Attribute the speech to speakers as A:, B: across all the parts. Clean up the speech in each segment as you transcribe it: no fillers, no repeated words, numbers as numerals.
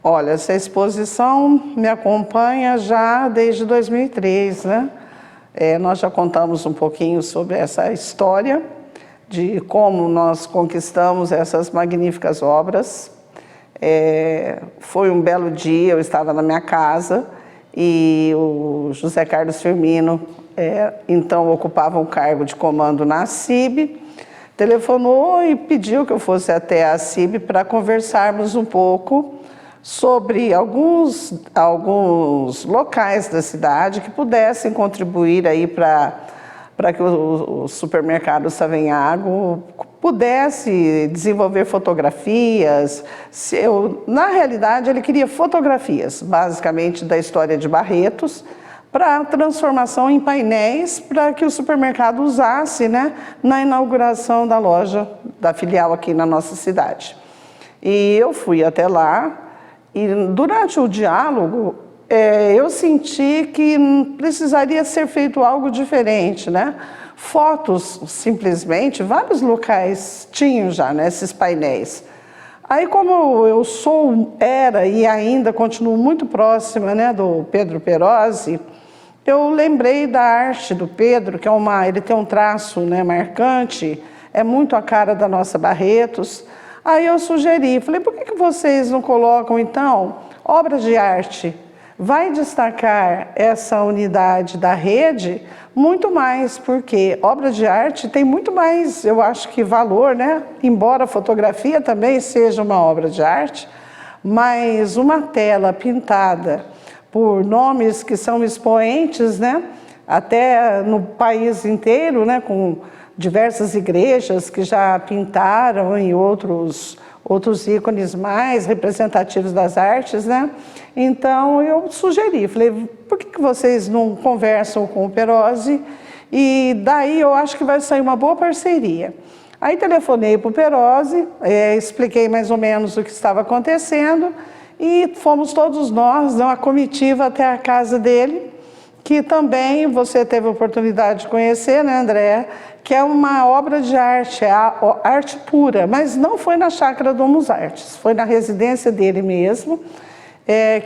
A: Olha, essa exposição me acompanha já desde 2003, né? Nós já contamos um pouquinho sobre essa história de como nós conquistamos essas magníficas obras. Foi um belo dia, eu estava na minha casa e o José Carlos Firmino, então ocupava um cargo de comando na CIB, telefonou e pediu que eu fosse até a CIB para conversarmos um pouco sobre alguns locais da cidade que pudessem contribuir aí para que o supermercado Savenhago pudesse desenvolver fotografias. Na realidade, ele queria fotografias, basicamente da história de Barretos, para transformação em painéis, para que o supermercado usasse, né, na inauguração da loja, da filial aqui na nossa cidade. E eu fui até lá, e durante o diálogo, eu senti que precisaria ser feito algo diferente, né? Fotos, simplesmente, vários locais tinham já, né, esses painéis. Aí, como eu era e ainda continuo muito próxima, né, do Pedro Perosi, eu lembrei da arte do Pedro, que ele tem um traço, né, marcante, é muito a cara da nossa Barretos. Aí eu sugeri, falei, por que vocês não colocam, então, obras de arte? Vai destacar essa unidade da rede muito mais, porque obra de arte tem muito mais, eu acho que valor, né? Embora a fotografia também seja uma obra de arte, mas uma tela pintada por nomes que são expoentes, né? Até no país inteiro, né? Com diversas igrejas que já pintaram em outros ícones mais representativos das artes, né? Então eu sugeri, falei, por que vocês não conversam com o Perosi? E daí eu acho que vai sair uma boa parceria. Aí telefonei para o Perosi, expliquei mais ou menos o que estava acontecendo e fomos todos nós, uma comitiva até a casa dele, que também você teve a oportunidade de conhecer, né, André? Que é uma obra de arte, é a arte pura, mas não foi na Chácara Domus Artes, foi na residência dele mesmo,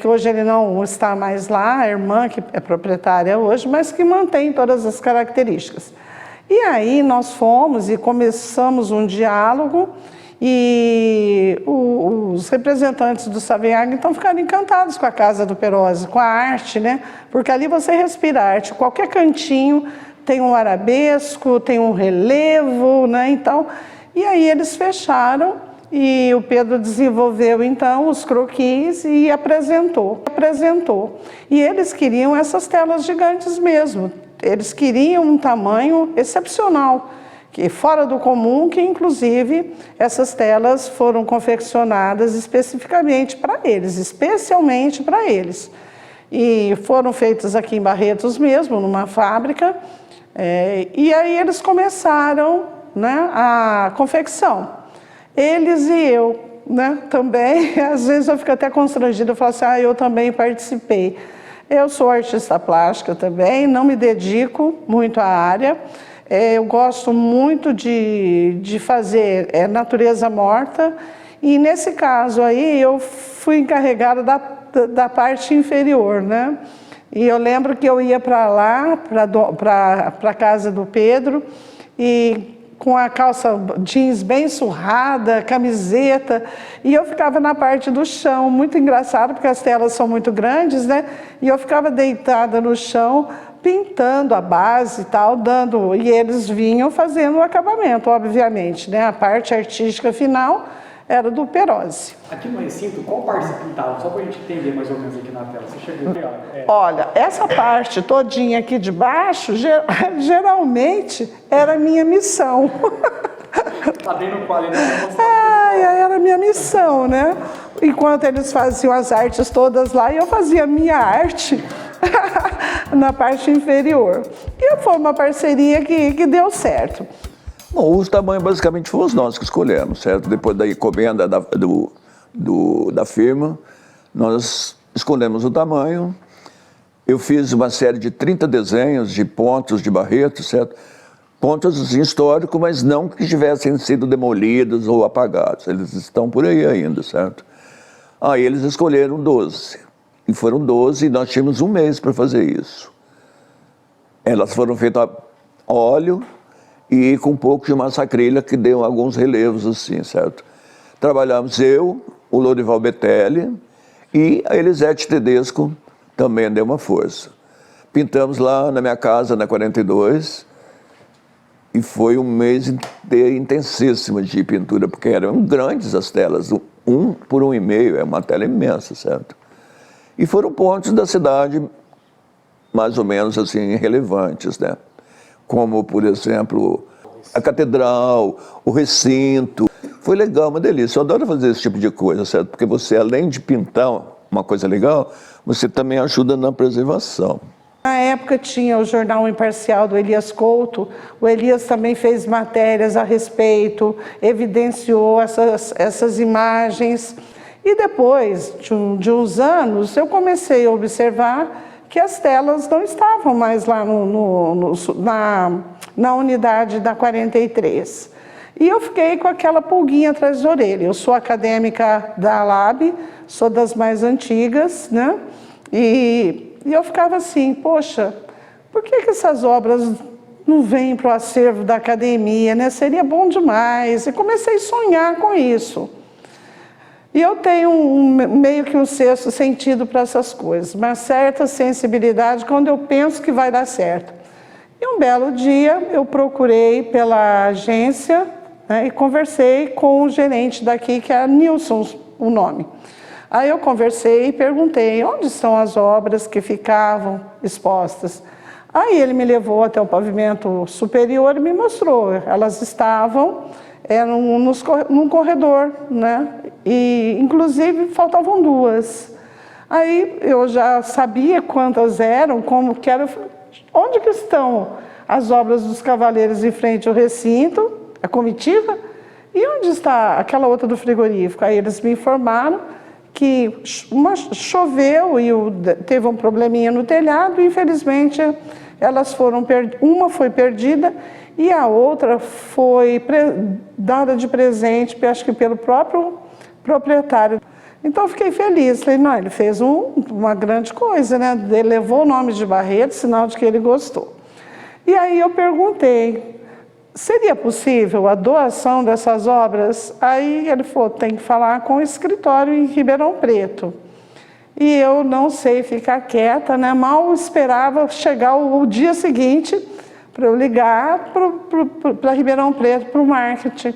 A: que hoje ele não está mais lá, a irmã que é proprietária hoje, mas que mantém todas as características. E aí nós fomos e começamos um diálogo e os representantes do Savenhago então ficaram encantados com a casa do Perosi, com a arte, né? Porque ali você respira arte, qualquer cantinho tem um arabesco, tem um relevo, né? Então, e aí eles fecharam e o Pedro desenvolveu então os croquis e apresentou. E eles queriam essas telas gigantes mesmo, eles queriam um tamanho excepcional, que fora do comum, que inclusive essas telas foram confeccionadas especificamente para eles, especialmente para eles. E foram feitas aqui em Barretos mesmo, numa fábrica, e aí eles começaram, né, a confecção. Eles e eu, né, também, às vezes eu fico até constrangida, eu falo assim, eu também participei. Eu sou artista plástica também, não me dedico muito à área, eu gosto muito de fazer natureza morta e nesse caso aí eu fui encarregada da parte inferior, né? E eu lembro que eu ia para lá, para a casa do Pedro e com a calça jeans bem surrada, camiseta, e eu ficava na parte do chão, muito engraçado porque as telas são muito grandes, né? E eu ficava deitada no chão, pintando a base e tal, e eles vinham fazendo o acabamento, obviamente, né? A parte artística final era do Perosi.
B: Aqui no recinto, qual parte você pintava? Só para a gente entender mais ou menos aqui na tela. Você chegou aqui,
A: Olha, essa parte todinha aqui de baixo, geralmente era minha missão.
B: Tá bem no quadro, né?
A: Era minha missão, né? Enquanto eles faziam as artes todas lá, eu fazia a minha arte na parte inferior. E foi uma parceria que deu certo.
C: Bom, os tamanhos basicamente fomos nós que escolhemos, certo? Depois da encomenda da firma, nós escolhemos o tamanho. Eu fiz uma série de 30 desenhos de pontos de Barretos, certo? Pontos históricos, mas não que tivessem sido demolidos ou apagados. Eles estão por aí ainda, certo? Aí eles escolheram 12. E foram 12 e nós tínhamos um mês para fazer isso. Elas foram feitas a óleo e com um pouco de massa acrílica que deu alguns relevos assim, certo? Trabalhamos eu, o Lorival Betelli e a Elisete Tedesco também deu uma força. Pintamos lá na minha casa, na 42, e foi um mês inteiro intensíssimo de pintura, porque eram grandes as telas, 1 por 1,5, é uma tela imensa, certo? E foram pontos da cidade mais ou menos assim relevantes, né? Como, por exemplo, a catedral, o recinto. Foi legal, uma delícia. Eu adoro fazer esse tipo de coisa, certo? Porque você, além de pintar uma coisa legal, você também ajuda na preservação.
A: Na época tinha o Jornal Imparcial do Elias Couto, o Elias também fez matérias a respeito, evidenciou essas imagens. E depois de uns anos, eu comecei a observar que as telas não estavam mais lá na unidade da 43. E eu fiquei com aquela pulguinha atrás da orelha. Eu sou acadêmica da LAB, sou das mais antigas, né? E eu ficava assim, poxa, por que essas obras não vêm para o acervo da academia, né? Seria bom demais. E comecei a sonhar com isso. E eu tenho meio que um sexto sentido para essas coisas, uma certa sensibilidade quando eu penso que vai dar certo. E um belo dia eu procurei pela agência, né, e conversei com o gerente daqui, que é Nilson, o nome. Aí eu conversei e perguntei onde estão as obras que ficavam expostas. Aí ele me levou até o pavimento superior e me mostrou. Elas estavam num corredor, né? E inclusive faltavam 2. Aí eu já sabia quantas eram, como que era. Onde que estão as obras dos cavaleiros em frente ao recinto, a comitiva? E onde está aquela outra do frigorífico? Aí eles me informaram que choveu e teve um probleminha no telhado e infelizmente elas foram uma foi perdida e a outra foi dada de presente, acho que pelo próprio proprietário. Então eu fiquei feliz, falei, não, ele fez uma grande coisa, né? Ele levou o nome de Barreto, sinal de que ele gostou. E aí eu perguntei, seria possível a doação dessas obras? Aí ele falou, tem que falar com o escritório em Ribeirão Preto. E eu não sei ficar quieta, né? Mal esperava chegar o dia seguinte para eu ligar para Ribeirão Preto, para o marketing.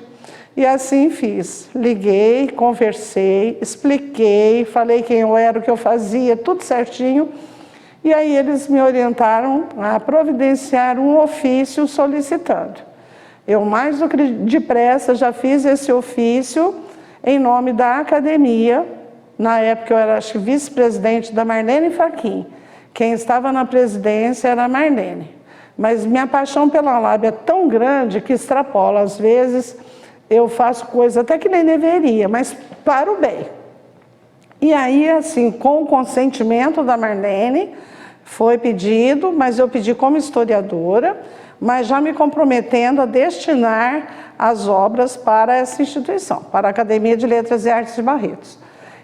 A: E assim fiz. Liguei, conversei, expliquei, falei quem eu era, o que eu fazia, tudo certinho. E aí eles me orientaram a providenciar um ofício solicitando. Eu, mais do que depressa, já fiz esse ofício em nome da academia. Na época eu era, acho que, vice-presidente da Marlene Fachin. Quem estava na presidência era a Marlene. Mas minha paixão pela LAB é tão grande que extrapola. Às vezes eu faço coisa até que nem deveria, mas para o bem. E aí, assim, com o consentimento da Marlene, foi pedido, mas eu pedi como historiadora, mas já me comprometendo a destinar as obras para essa instituição, para a Academia de Letras e Artes de Barretos.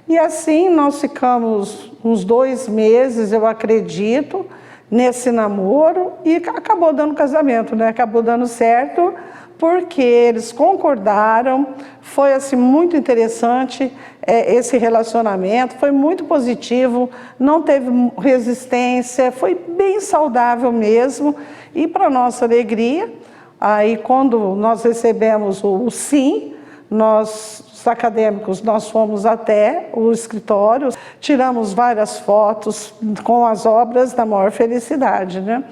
A: E assim nós ficamos uns 2 meses, eu acredito, nesse namoro e acabou dando casamento, né? Acabou dando certo porque eles concordaram, foi assim muito interessante esse relacionamento, foi muito positivo, não teve resistência, foi bem saudável mesmo e para nossa alegria, aí quando nós recebemos o sim, nós, os acadêmicos, nós fomos até o escritório, tiramos várias fotos com as obras da maior felicidade, né?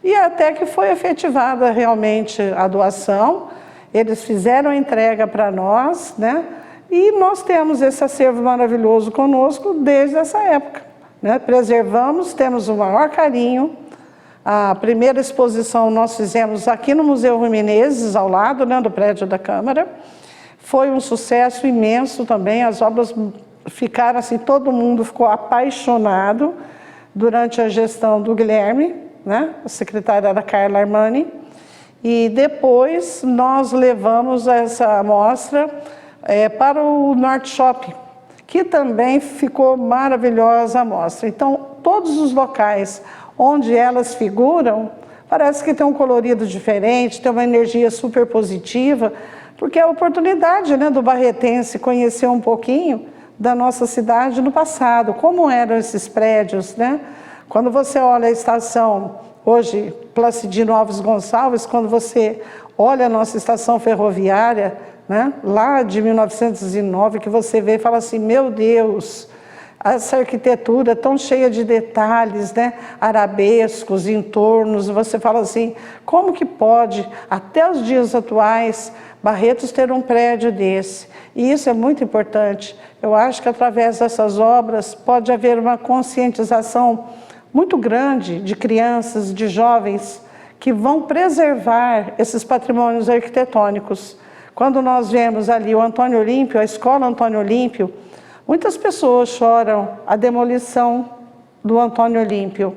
A: E até que foi efetivada realmente a doação, eles fizeram a entrega para nós, né? E nós temos esse acervo maravilhoso conosco desde essa época, né? Preservamos, temos o maior carinho. A primeira exposição nós fizemos aqui no Museu Rui Menezes, ao lado, né, do prédio da Câmara. Foi um sucesso imenso também, as obras ficaram assim, todo mundo ficou apaixonado durante a gestão do Guilherme, né? A secretária era Carla Armani, e depois nós levamos essa amostra para o Norte Shopping, que também ficou maravilhosa a mostra. Então, todos os locais onde elas figuram, parece que tem um colorido diferente, tem uma energia super positiva, porque é a oportunidade, né, do barretense conhecer um pouquinho da nossa cidade no passado, como eram esses prédios, né? Quando você olha a estação, hoje, Placidino Alves Gonçalves, quando você olha a nossa estação ferroviária, né, lá de 1909, que você vê e fala assim, meu Deus, essa arquitetura tão cheia de detalhes, né, arabescos, entornos, você fala assim, como que pode, até os dias atuais, Barretos ter um prédio desse? E isso é muito importante. Eu acho que através dessas obras pode haver uma conscientização muito grande de crianças, de jovens, que vão preservar esses patrimônios arquitetônicos. Quando nós vemos ali o Antônio Olímpio, a Escola Antônio Olímpio, muitas pessoas choram a demolição do Antônio Olímpio.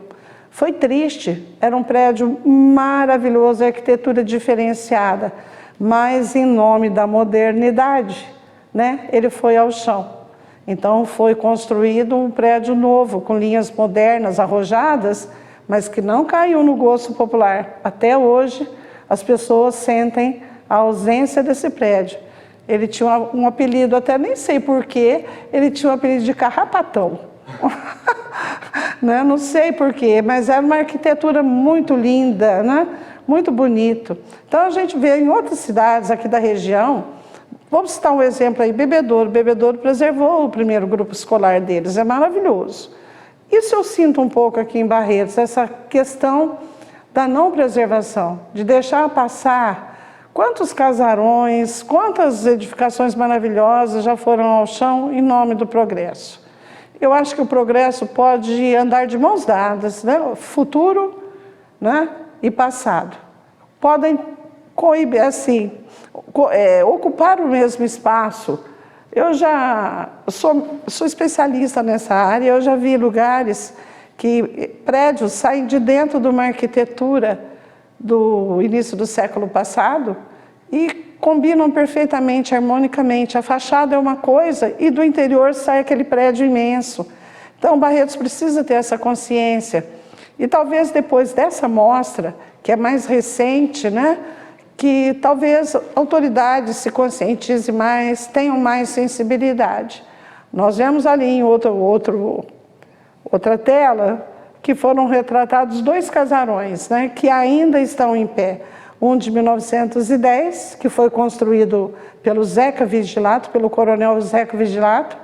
A: Foi triste, era um prédio maravilhoso, arquitetura diferenciada, mas em nome da modernidade, né, ele foi ao chão. Então foi construído um prédio novo, com linhas modernas, arrojadas, mas que não caiu no gosto popular. Até hoje, as pessoas sentem a ausência desse prédio. Ele tinha um apelido, até nem sei porquê, ele tinha um apelido de Carrapatão. Né? Não sei porquê, mas era uma arquitetura muito linda, né? Muito bonito. Então a gente vê em outras cidades aqui da região, vamos citar um exemplo aí, Bebedouro. Bebedouro preservou o primeiro grupo escolar deles, é maravilhoso. Isso eu sinto um pouco aqui em Barretos, essa questão da não preservação, de deixar passar quantos casarões, quantas edificações maravilhosas já foram ao chão em nome do progresso. Eu acho que o progresso pode andar de mãos dadas, né? Futuro, né, e passado. Podem coibir, assim, ocupar o mesmo espaço. Eu já sou especialista nessa área, eu já vi lugares que prédios saem de dentro de uma arquitetura do início do século passado e combinam perfeitamente, harmonicamente. A fachada é uma coisa e do interior sai aquele prédio imenso. Então, Barretos precisa ter essa consciência. E talvez depois dessa mostra, que é mais recente, né, que talvez autoridades se conscientizem mais, tenham mais sensibilidade. Nós vemos ali em outra tela que foram retratados 2 casarões, né, que ainda estão em pé. Um de 1910, que foi construído pelo Zeca Vigilato, pelo coronel Zeca Vigilato,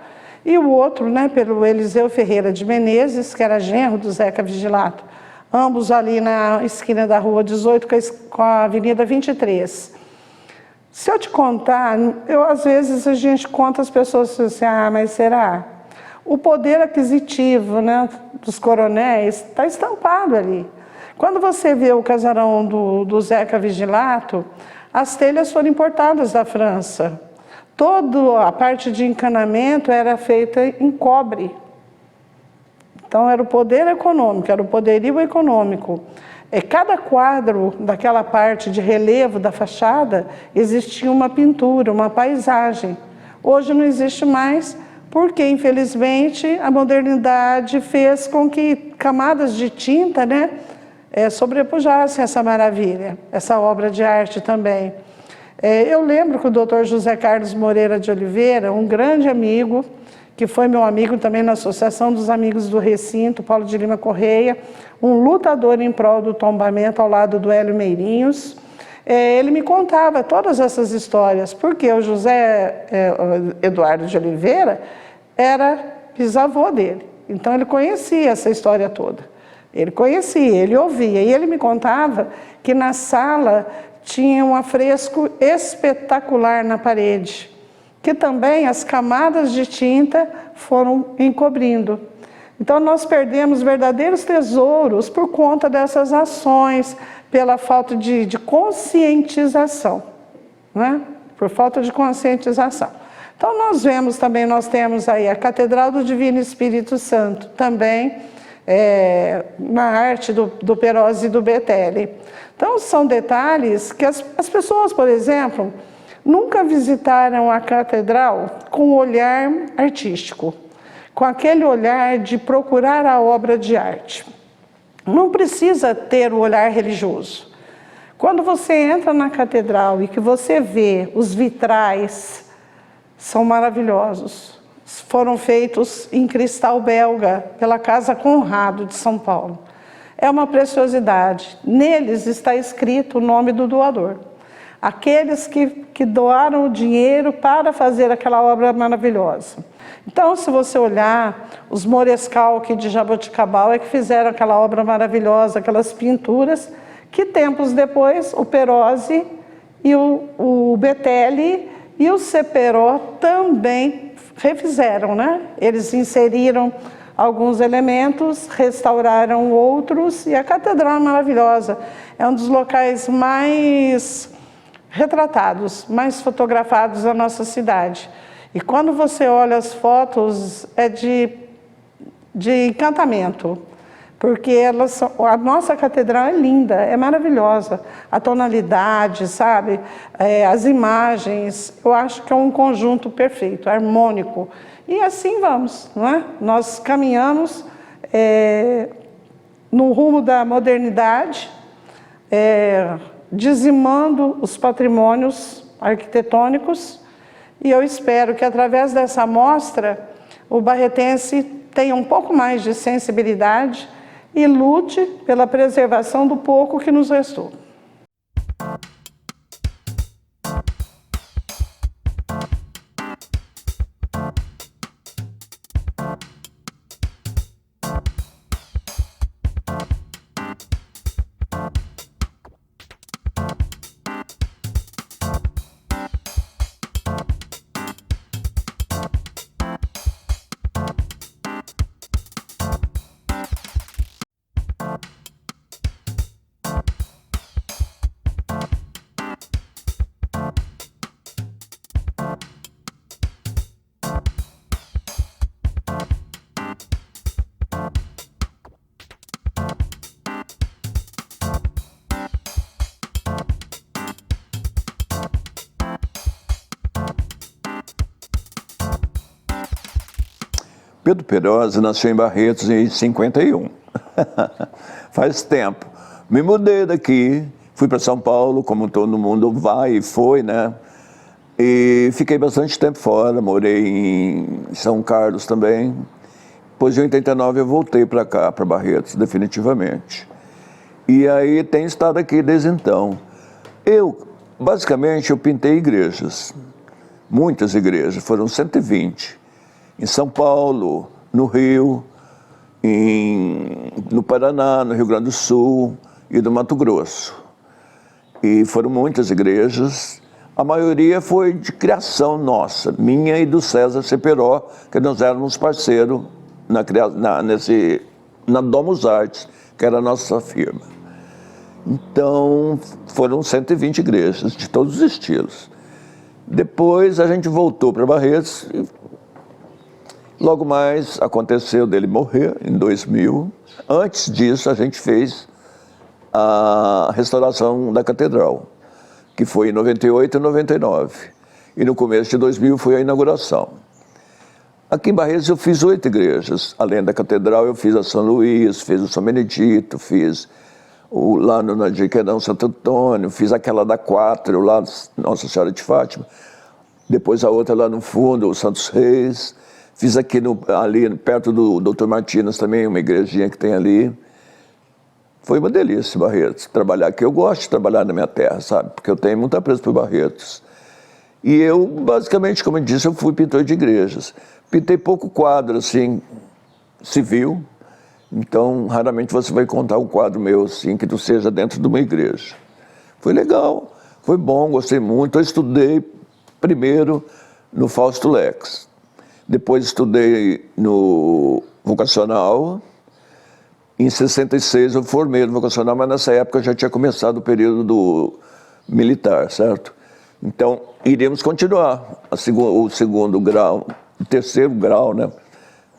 A: e o outro, né, pelo Eliseu Ferreira de Menezes, que era genro do Zeca Vigilato. Ambos ali na esquina da Rua 18 com a Avenida 23. Se eu te contar, às vezes a gente conta, as pessoas assim, ah, mas será? O poder aquisitivo, né, dos coronéis está estampado ali. Quando você vê o casarão do Zeca Vigilato, as telhas foram importadas da França. Toda a parte de encanamento era feita em cobre. Então era o poder econômico, era o poderio econômico. Cada quadro daquela parte de relevo da fachada existia uma pintura, uma paisagem. Hoje não existe mais, porque infelizmente a modernidade fez com que camadas de tinta, né, sobrepujassem essa maravilha, essa obra de arte também. Eu lembro que o Dr. José Carlos Moreira de Oliveira, um grande amigo, que foi meu amigo também na Associação dos Amigos do Recinto, Paulo de Lima Correia, um lutador em prol do tombamento ao lado do Hélio Meirinhos. Ele me contava todas essas histórias, porque o José Eduardo de Oliveira era bisavô dele. Então ele conhecia essa história toda. Ele conhecia, ele ouvia. E ele me contava que na sala tinha um afresco espetacular na parede, que também as camadas de tinta foram encobrindo. Então nós perdemos verdadeiros tesouros por conta dessas ações, pela falta de conscientização, né? Por falta de conscientização. Então nós vemos também, nós temos aí a Catedral do Divino Espírito Santo, também na arte do Peroz e do Betelli. Então são detalhes que as pessoas, por exemplo, nunca visitaram a catedral com um olhar artístico, com aquele olhar de procurar a obra de arte. Não precisa ter o olhar religioso. Quando você entra na catedral e que você vê os vitrais, são maravilhosos. Foram feitos em cristal belga pela Casa Conrado de São Paulo. É uma preciosidade. Neles está escrito o nome do doador. Aqueles que doaram o dinheiro para fazer aquela obra maravilhosa. Então, se você olhar, os Morescalque de Jaboticabal é que fizeram aquela obra maravilhosa, aquelas pinturas, que tempos depois o Perozzi e o Betelli e o Seperó também refizeram, né? Eles inseriram alguns elementos, restauraram outros, e a catedral é maravilhosa. É um dos locais mais retratados, mais fotografados da nossa cidade. E quando você olha as fotos, é de encantamento, porque a nossa catedral é linda, é maravilhosa. A tonalidade, sabe? As imagens, eu acho que é um conjunto perfeito, harmônico. E assim vamos, não é? Nós caminhamos no rumo da modernidade, dizimando os patrimônios arquitetônicos, e eu espero que através dessa mostra o barretense tenha um pouco mais de sensibilidade e lute pela preservação do pouco que nos restou.
C: Pedro Perozzi nasceu em Barretos em 51. Faz tempo. Me mudei daqui, fui para São Paulo, como todo mundo vai e foi, né? E fiquei bastante tempo fora, morei em São Carlos também. Depois de 89 eu voltei para cá, para Barretos, definitivamente. E aí tenho estado aqui desde então. Basicamente, eu pintei igrejas, muitas igrejas, foram 120. Em São Paulo, no Rio, no Paraná, no Rio Grande do Sul e no Mato Grosso. E foram muitas igrejas. A maioria foi de criação nossa, minha e do César Seperó, que nós éramos parceiros na Domus Artes, que era a nossa firma. Então, foram 120 igrejas, de todos os estilos. Depois a gente voltou para Barretos. Logo mais aconteceu dele morrer, em 2000. Antes disso, a gente fez a restauração da catedral, que foi em 98 e 99. E no começo de 2000 foi a inauguração. Aqui em Barretos eu fiz 8 igrejas. Além da catedral, eu fiz a São Luís, fiz o São Benedito, fiz lá no Diquedão Santo Antônio, fiz aquela da 4, lá Nossa Senhora de Fátima. Depois a outra lá no fundo, o Santos Reis. Fiz aqui ali perto do Dr. Martins também, uma igrejinha que tem ali. Foi uma delícia, Barretos, trabalhar aqui. Eu gosto de trabalhar na minha terra, sabe? Porque eu tenho muito apreço por Barretos. E eu, basicamente, como eu disse, eu fui pintor de igrejas. Pintei pouco quadro, assim, civil. Então, raramente você vai encontrar um quadro meu, assim, que não seja dentro de uma igreja. Foi legal, foi bom, gostei muito. Eu estudei primeiro no Fausto Lex. Depois estudei no vocacional. Em 66 eu formei no vocacional, mas nessa época já tinha começado o período militar, certo? Então, iríamos continuar o segundo grau, o terceiro grau, né,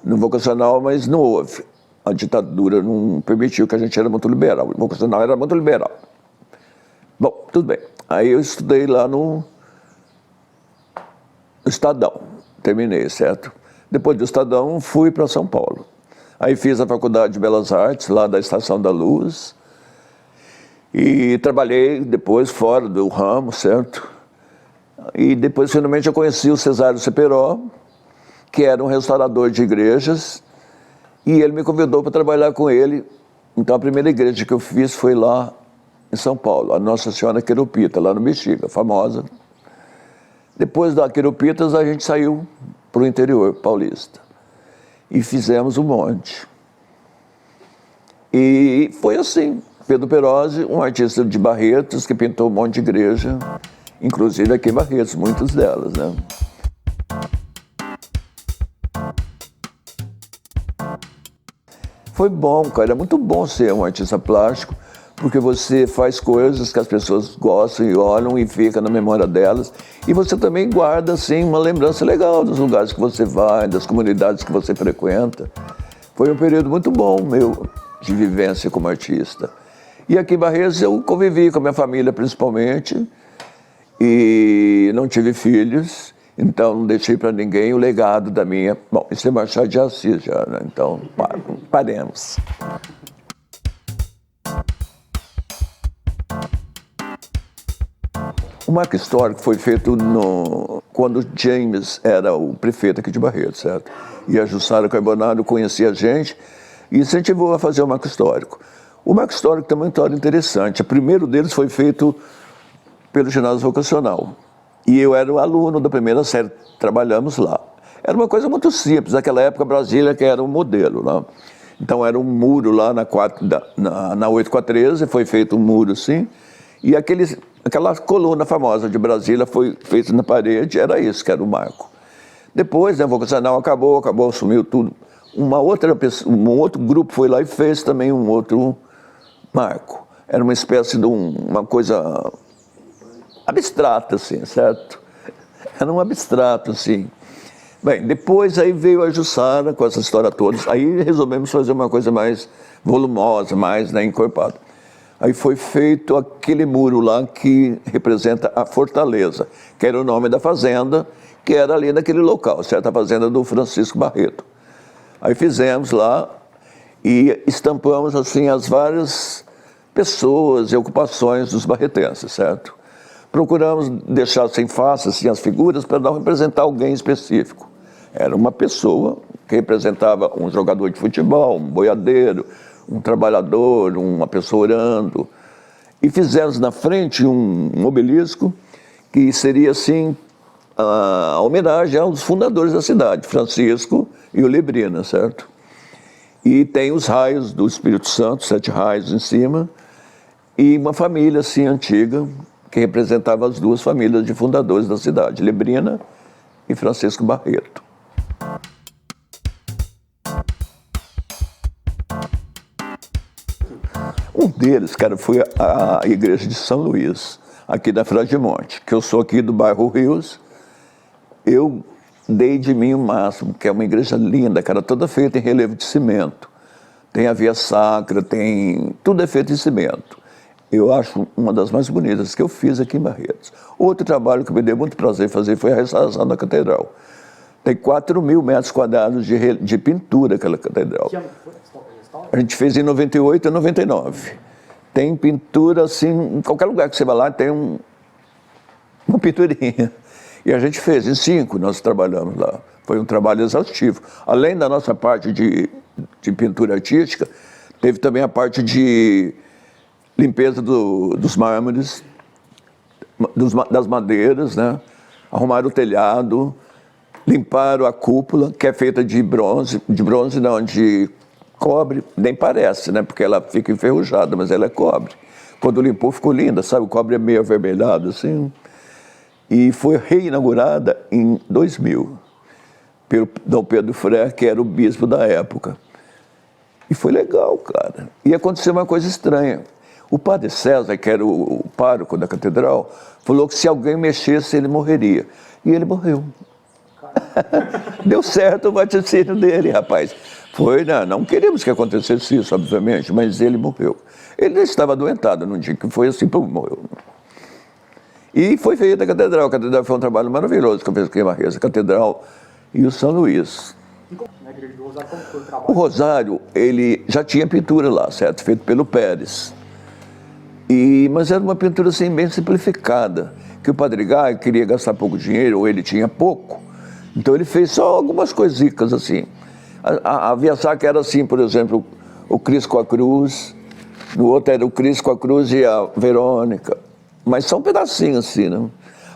C: no vocacional, mas não houve. A ditadura não permitiu, que a gente era muito liberal. O vocacional era muito liberal. Bom, tudo bem. Aí eu estudei lá no Estadão, terminei, certo? Depois do Estadão, fui para São Paulo. Aí fiz a Faculdade de Belas Artes, lá da Estação da Luz, e trabalhei depois fora do ramo, certo? E depois, finalmente, eu conheci o Cesário Seperó, que era um restaurador de igrejas, e ele me convidou para trabalhar com ele. Então, a primeira igreja que eu fiz foi lá em São Paulo, a Nossa Senhora Queropita, lá no Bexiga, famosa. Depois da Queropitas, a gente saiu para o interior paulista e fizemos um monte. E foi assim, Pedro Perosi, um artista de Barretos, que pintou um monte de igreja, inclusive aqui em Barretos, muitas delas, né? Foi bom, cara, é muito bom ser um artista plástico, porque você faz coisas que as pessoas gostam e olham e fica na memória delas, e você também guarda, assim, uma lembrança legal dos lugares que você vai, das comunidades que você frequenta. Foi um período muito bom meu de vivência como artista. E aqui em Barretos eu convivi com a minha família principalmente, e não tive filhos, então não deixei para ninguém o legado da minha... Bom, isso é Machado de Assis já, né? Então paremos. O marco histórico foi feito quando James era o prefeito aqui de Barretos, certo? E a Jussara Carbonaro conhecia a gente e incentivou a fazer o marco histórico. O marco histórico tem uma história interessante. O primeiro deles foi feito pelo ginásio vocacional. E eu era o aluno da primeira série, trabalhamos lá. Era uma coisa muito simples, naquela época Brasília que era um modelo, né? Então era um muro lá na 8 com a 13, foi feito um muro assim, e aquela coluna famosa de Brasília foi feita na parede, era isso que era o marco. Depois, né, o vocacional acabou, sumiu tudo. Um outro grupo foi lá e fez também um outro marco. Era uma espécie de uma coisa abstrata, assim, certo? Era um abstrato, assim. Bem, depois aí veio a Jussara com essa história toda. Aí resolvemos fazer uma coisa mais volumosa, mais, né, encorpada. Aí foi feito aquele muro lá que representa a Fortaleza, que era o nome da fazenda, que era ali naquele local, certo? A fazenda do Francisco Barreto. Aí fizemos lá e estampamos assim as várias pessoas e ocupações dos barretenses, certo? Procuramos deixar sem face assim, as figuras para não representar alguém específico. Era uma pessoa que representava um jogador de futebol, um boiadeiro, um trabalhador, uma pessoa orando. E fizemos na frente um obelisco que seria assim a homenagem aos fundadores da cidade, Francisco e o Lebrina, certo? E tem os raios do Espírito Santo, 7 raios em cima, e uma família assim antiga que representava as duas famílias de fundadores da cidade, Lebrina e Francisco Barreto. Um deles, cara, foi a igreja de São Luís, aqui da Fradimonte, que eu sou aqui do bairro Rios. Eu dei de mim o máximo, que é uma igreja linda, cara, toda feita em relevo de cimento. Tem a via sacra, tudo é feito em cimento. Eu acho uma das mais bonitas que eu fiz aqui em Barretos. Outro trabalho que me deu muito prazer fazer foi a restauração da catedral. Tem 4.000 metros quadrados de pintura aquela catedral.
B: Que ano foi?
C: A gente fez em 98 e 99. Tem pintura assim, em qualquer lugar que você vai lá tem uma pinturinha. E a gente fez, em 5 nós trabalhamos lá. Foi um trabalho exaustivo. Além da nossa parte de pintura artística, teve também a parte de limpeza dos mármores, das madeiras, né? Arrumaram o telhado, limparam a cúpula, que é feita de bronze não, de cobre, nem parece, né? Porque ela fica enferrujada, mas ela é cobre. Quando limpou ficou linda, sabe? O cobre é meio avermelhado, assim. E foi reinaugurada em 2000, pelo Dom Pedro Fré, que era o bispo da época. E foi legal, cara. E aconteceu uma coisa estranha. O padre César, que era o pároco da catedral, falou que se alguém mexesse, ele morreria. E ele morreu. Deu certo o vaticínio dele, rapaz. Foi, não queríamos que acontecesse isso, obviamente, mas ele morreu. Ele estava adoentado num dia que foi assim, pum, morreu. E foi feita a catedral. A catedral foi um trabalho maravilhoso que eu fiz com a Marquesa, a catedral e o São Luís.
B: Na igreja do Rosário, como foi o trabalho?
C: O Rosário, ele já tinha pintura lá, certo? Feito pelo Pérez. Mas era uma pintura assim, bem simplificada, que o Padre Gai queria gastar pouco dinheiro, ou ele tinha pouco. Então ele fez só algumas coisitas assim. A Via Sacra era assim, por exemplo, o Cristo com a cruz, no outro era o Cristo com a cruz e a Verônica. Mas só um pedacinho assim, né?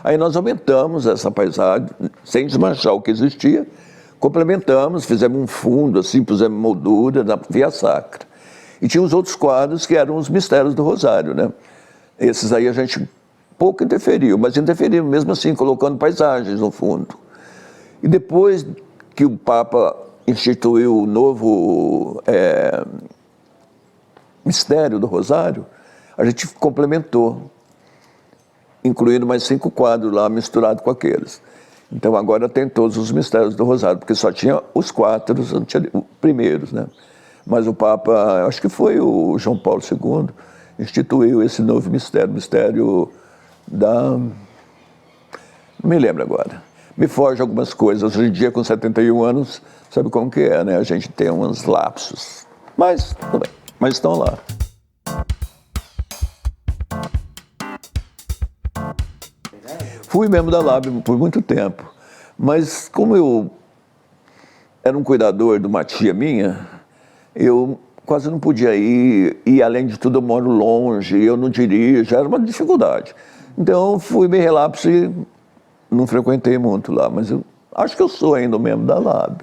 C: Aí nós aumentamos essa paisagem, sem desmanchar o que existia, complementamos, fizemos um fundo, assim, pusemos moldura na Via Sacra. E tinha os outros quadros que eram os mistérios do Rosário, né? Esses aí a gente pouco interferiu, mas interferiu mesmo assim, colocando paisagens no fundo. E depois que o Papa instituiu o novo mistério do Rosário, a gente complementou, incluindo mais 5 quadros lá misturados com aqueles. Então agora tem todos os mistérios do Rosário, porque só tinha os 4 primeiros, né? Mas o Papa, acho que foi o João Paulo II, instituiu esse novo mistério, mistério da... Não me lembro agora. Me foge algumas coisas. Hoje em dia, com 71 anos, sabe como que é, né? A gente tem uns lapsos. Mas, tudo bem. Mas estão lá. Fui membro da LAB por muito tempo, mas como eu era um cuidador de uma tia minha, eu quase não podia ir, e além de tudo eu moro longe, eu não dirijo, era uma dificuldade. Então fui bem relapso e não frequentei muito lá, mas eu acho que eu sou ainda um membro da LAB.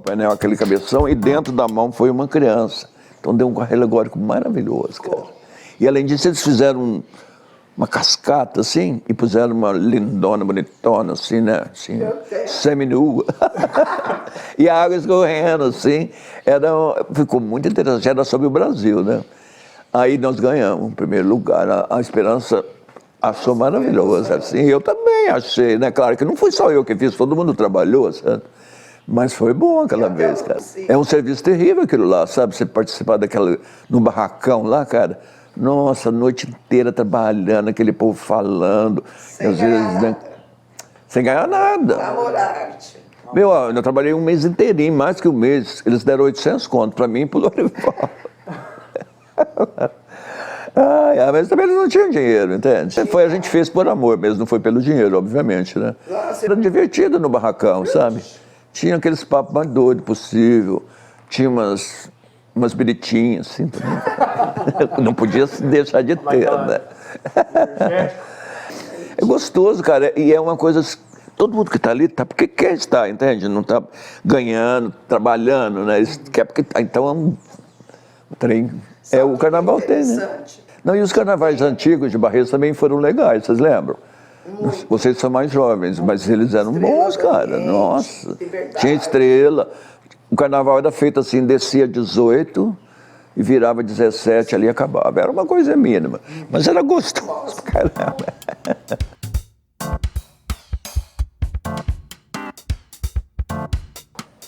C: Painel, aquele cabeção, e dentro da mão foi uma criança. Então deu um carro alegórico maravilhoso, cara. E além disso, eles fizeram uma cascata, assim, e puseram uma lindona, bonitona, assim, né? Assim, semi-nua. E a água escorrendo, assim. Ficou muito interessante, era sobre o Brasil, né? Aí nós ganhamos o primeiro lugar. A Esperança achou maravilhosa, assim. Eu também achei, né? Claro que não fui só eu que fiz, todo mundo trabalhou, sabe? Mas foi bom aquela vez, cara. É um serviço terrível aquilo lá, sabe? Você participar no barracão lá, cara. Nossa, a noite inteira trabalhando, aquele povo falando. Às vezes, né? Sem ganhar nada.
A: Amor à arte.
C: Meu, eu trabalhei um mês inteirinho, mais que um mês. Eles deram 800 conto pra mim e pro Lorival. Mas também eles não tinham dinheiro, entende? A gente fez por amor mesmo, não foi pelo dinheiro, obviamente, né? Era divertido no barracão, sabe? Tinha aqueles papos mais doidos possível, tinha umas biritinhas, assim, não podia deixar de ter, né? É gostoso, cara, e é uma coisa, todo mundo que está ali tá porque quer estar, entende? Não está ganhando, trabalhando, né? Quer porque tá, então é um trem. O carnaval tem, né? Não, e os carnavais antigos de Barretos também foram legais, vocês lembram? Vocês são mais jovens, mas eles eram bons, cara. Nossa, tinha estrela. O carnaval era feito assim, descia 18 e virava 17, ali acabava. Era uma coisa mínima, mas era gostoso, caramba.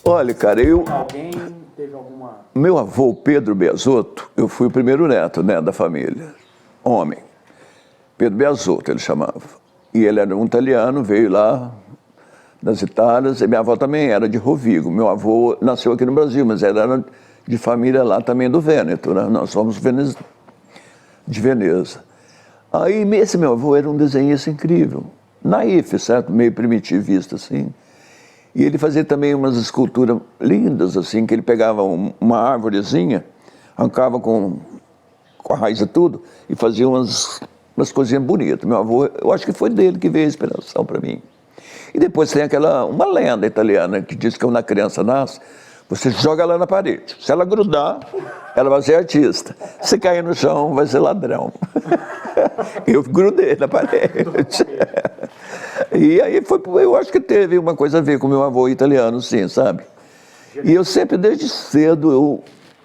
C: Olha, cara,
B: Alguém teve alguma...
C: Meu avô, Pedro Beazotto, eu fui o primeiro neto, né, da família. Homem. Pedro Beazotto, ele chamava. E ele era um italiano, veio lá das Itálias, e minha avó também era de Rovigo. Meu avô nasceu aqui no Brasil, mas era de família lá também do Vêneto, né? Nós somos de Veneza. Aí esse meu avô era um desenhista incrível, naif, certo? Meio primitivista, assim. E ele fazia também umas esculturas lindas, assim, que ele pegava uma árvorezinha, arrancava com a raiz e tudo, e fazia umas coisinhas bonitas. Meu avô, eu acho que foi dele que veio a inspiração para mim. E depois tem uma lenda italiana que diz que quando a criança nasce, você joga ela na parede. Se ela grudar, ela vai ser artista. Se cair no chão, vai ser ladrão. Eu grudei na parede. E aí eu acho que teve uma coisa a ver com meu avô italiano, sim, sabe? E eu sempre, desde cedo, eu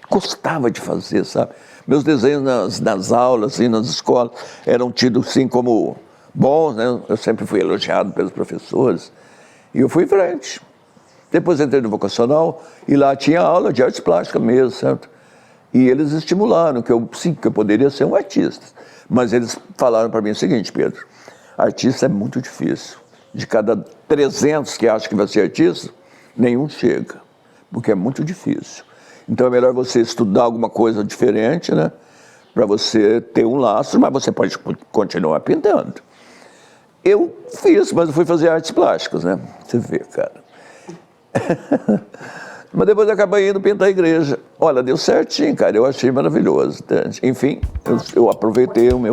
C: gostava de fazer, sabe? Meus desenhos nas aulas, assim, nas escolas, eram tidos, assim, como bons, né? Eu sempre fui elogiado pelos professores. E eu fui em frente. Depois entrei no vocacional e lá tinha aula de artes plásticas mesmo, certo? E eles estimularam que eu, sim, que eu poderia ser um artista. Mas eles falaram para mim o seguinte: Pedro, artista é muito difícil. De cada 300 que acham que vai ser artista, nenhum chega, porque é muito difícil. Então é melhor você estudar alguma coisa diferente, né? Para você ter um lastro, mas você pode continuar pintando. Eu fiz, mas eu fui fazer artes plásticas, né? Você vê, cara. Mas depois eu acabei indo pintar a igreja. Olha, deu certinho, cara. Eu achei maravilhoso. Entende? Enfim, eu aproveitei o meu...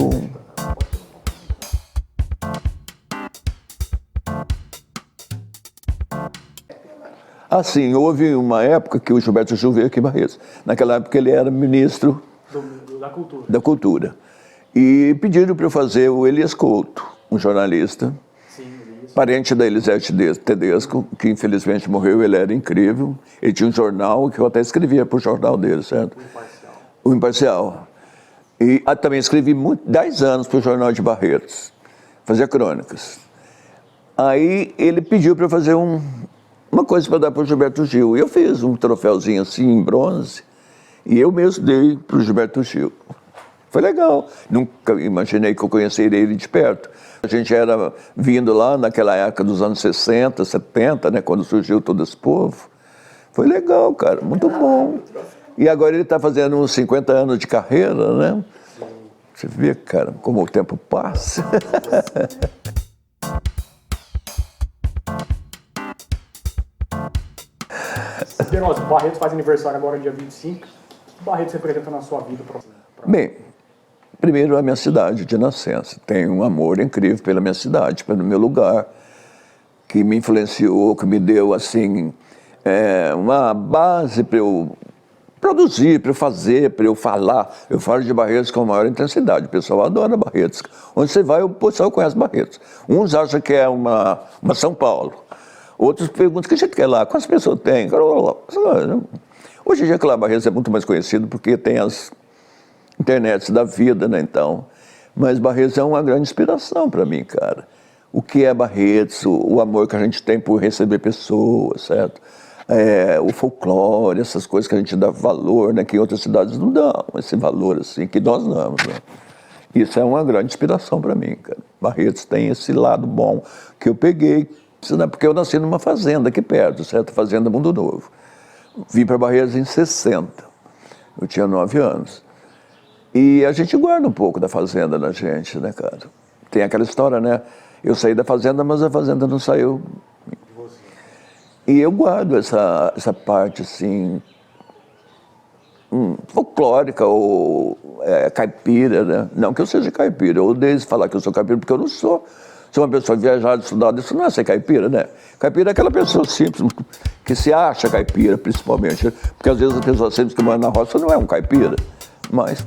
C: Assim, houve uma época que o Gilberto Gil veio aqui em Barretos. Naquela época ele era ministro da Cultura. E pediram para eu fazer o Elias Couto, um jornalista, parente da Elisete Tedesco, que infelizmente morreu. Ele era incrível. Ele tinha um jornal que eu até escrevia para o jornal dele, certo? O Imparcial. E também escrevi 10 anos para o Jornal de Barretos. Fazia crônicas. Aí ele pediu para eu fazer uma coisa para dar para o Gilberto Gil. E eu fiz um troféuzinho assim, em bronze, e eu mesmo dei para o Gilberto Gil. Foi legal. Nunca imaginei que eu conheceria ele de perto. A gente era vindo lá naquela época dos anos 60, 70, né, quando surgiu todo esse povo. Foi legal, cara, muito bom. E agora ele está fazendo uns 50 anos de carreira, né? Você vê, cara, como o tempo passa.
B: Peroso, Barretos faz aniversário agora, dia 25. O que Barretos representa na sua vida?
C: Bem, primeiro a minha cidade de nascença. Tenho um amor incrível pela minha cidade, pelo meu lugar, que me influenciou, que me deu, assim, uma base para eu produzir, para eu fazer, para eu falar. Eu falo de Barretos com a maior intensidade. O pessoal adora Barretos. Onde você vai, o pessoal conhece Barretos. Uns acham que é uma São Paulo. Outros perguntam: o que a gente quer lá? Quantas pessoas tem? Hoje em dia, claro, Barretos é muito mais conhecido porque tem as internets da vida, né, então. Mas Barretos é uma grande inspiração para mim, cara. O que é Barretos, o amor que a gente tem por receber pessoas, certo? O folclore, essas coisas que a gente dá valor, né, que em outras cidades não dão esse valor assim, que nós damos, né? Isso é uma grande inspiração para mim, cara. Barretos tem esse lado bom que eu peguei, porque eu nasci numa fazenda aqui perto, certo? Fazenda Mundo Novo. Vim para Barretos em 60. Eu tinha 9 anos. E a gente guarda um pouco da fazenda na gente, né, cara? Tem aquela história, né? Eu saí da fazenda, mas a fazenda não saiu. E eu guardo essa parte, assim, folclórica ou caipira, né? Não que eu seja caipira, eu odeio falar que eu sou caipira, porque eu não sou. Se uma pessoa viajada, estudada, isso não é ser caipira, né? Caipira é aquela pessoa simples, que se acha caipira, principalmente. Porque às vezes a pessoa simples que mora na roça não é um caipira, mas...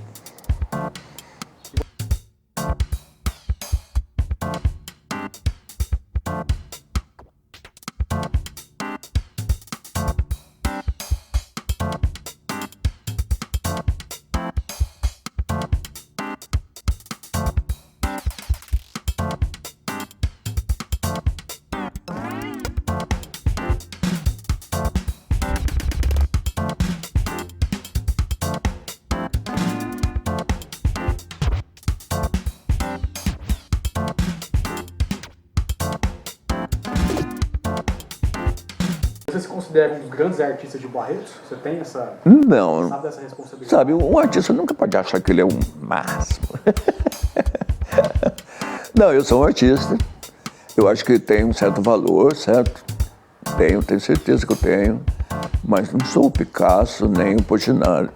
B: Você se considera um dos grandes artistas de Barretos? Você tem essa...
C: Não.
B: Sabe dessa responsabilidade?
C: Sabe, um artista nunca pode achar que ele é um máximo. Não, eu sou um artista. Eu acho que tem um certo valor, certo? Tenho certeza que eu tenho. Mas não sou o Picasso nem o Portinari.